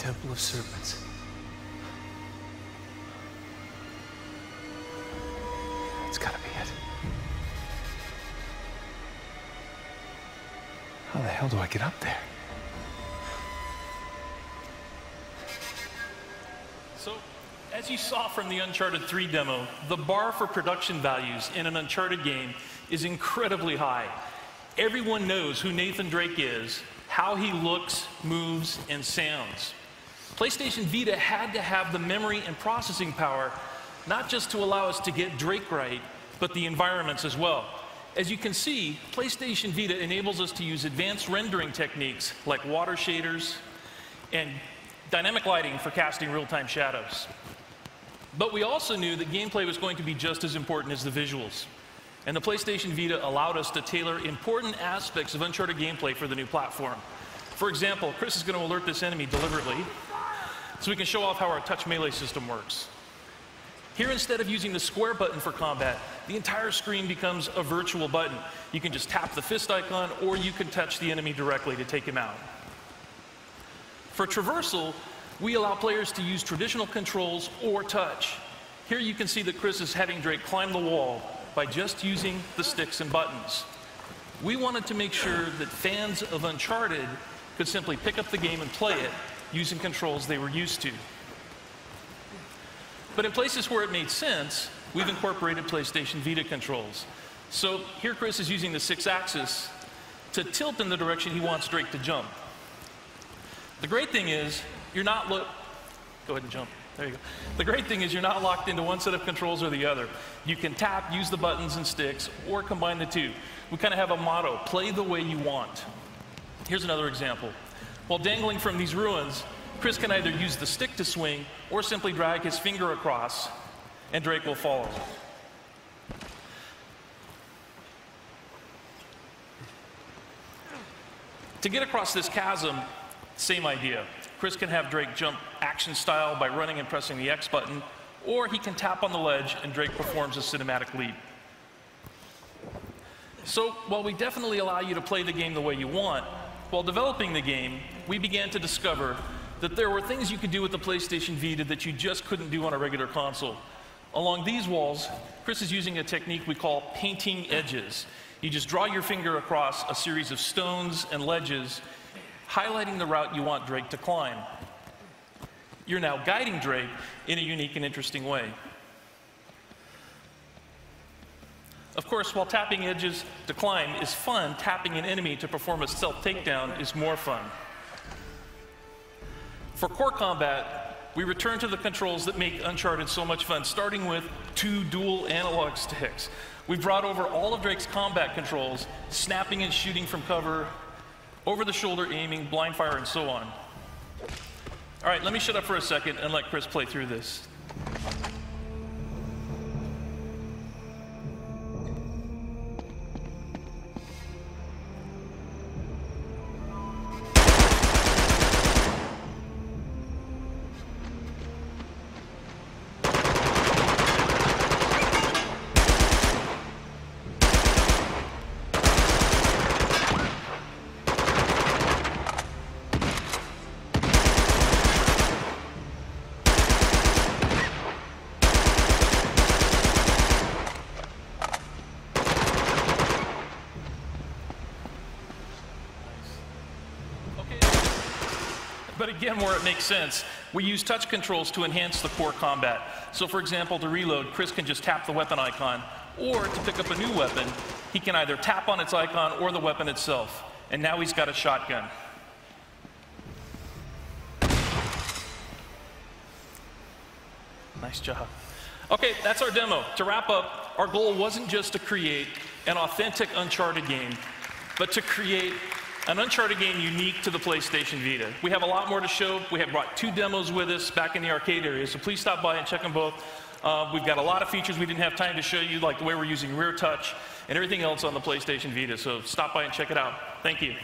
Temple of Serpents. It's gotta be it. How the hell do I get up there? So, as you saw from the Uncharted 3 demo, the bar for production values in an Uncharted game is incredibly high. Everyone knows who Nathan Drake is, how he looks, moves, and sounds. PlayStation Vita had to have the memory and processing power, not just to allow us to get Drake right, but the environments as well. As you can see, PlayStation Vita enables us to use advanced rendering techniques like water shaders and dynamic lighting for casting real-time shadows. But we also knew that gameplay was going to be just as important as the visuals. And the PlayStation Vita allowed us to tailor important aspects of Uncharted gameplay for the new platform. For example, Chris is going to alert this enemy deliberately so we can show off how our touch melee system works. Here, instead of using the square button for combat, the entire screen becomes a virtual button. You can just tap the fist icon, or you can touch the enemy directly to take him out. For traversal, we allow players to use traditional controls or touch. Here you can see that Chris is having Drake climb the wall by just using the sticks and buttons. We wanted to make sure that fans of Uncharted could simply pick up the game and play it using controls they were used to. But in places where it made sense, we've incorporated PlayStation Vita controls. So here Chris is using the 6-axis to tilt in the direction he wants Drake to jump. The great thing is, you're not go ahead and jump. There you go. The great thing is you're not locked into one set of controls or the other. You can tap, use the buttons and sticks, or combine the two. We kind of have a motto, play the way you want. Here's another example. While dangling from these ruins, Chris can either use the stick to swing or simply drag his finger across, and Drake will follow. To get across this chasm, same idea. Chris can have Drake jump action style by running and pressing the X button, or he can tap on the ledge and Drake performs a cinematic leap. So while we definitely allow you to play the game the way you want, while developing the game, we began to discover that there were things you could do with the PlayStation Vita that you just couldn't do on a regular console. Along these walls, Chris is using a technique we call painting edges. You just draw your finger across a series of stones and ledges, highlighting the route you want Drake to climb. You're now guiding Drake in a unique and interesting way. Of course, while tapping edges to climb is fun, tapping an enemy to perform a stealth takedown is more fun. For core combat, we return to the controls that make Uncharted so much fun, starting with 2 dual analog sticks. We've brought over all of Drake's combat controls, snapping and shooting from cover, over-the-shoulder aiming, blind fire, and so on. All right, let me shut up for a second and let Chris play through this. But again, where it makes sense, we use touch controls to enhance the core combat. So for example, to reload, Chris can just tap the weapon icon, or to pick up a new weapon, he can either tap on its icon or the weapon itself. And now he's got a shotgun. Nice job. Okay, that's our demo. To wrap up, our goal wasn't just to create an authentic Uncharted game, but to create an Uncharted game unique to the PlayStation Vita. We have a lot more to show. We have brought 2 demos with us back in the arcade area, so please stop by and check them both. We've got a lot of features we didn't have time to show you, like the way we're using rear touch and everything else on the PlayStation Vita, so stop by and check it out. Thank you.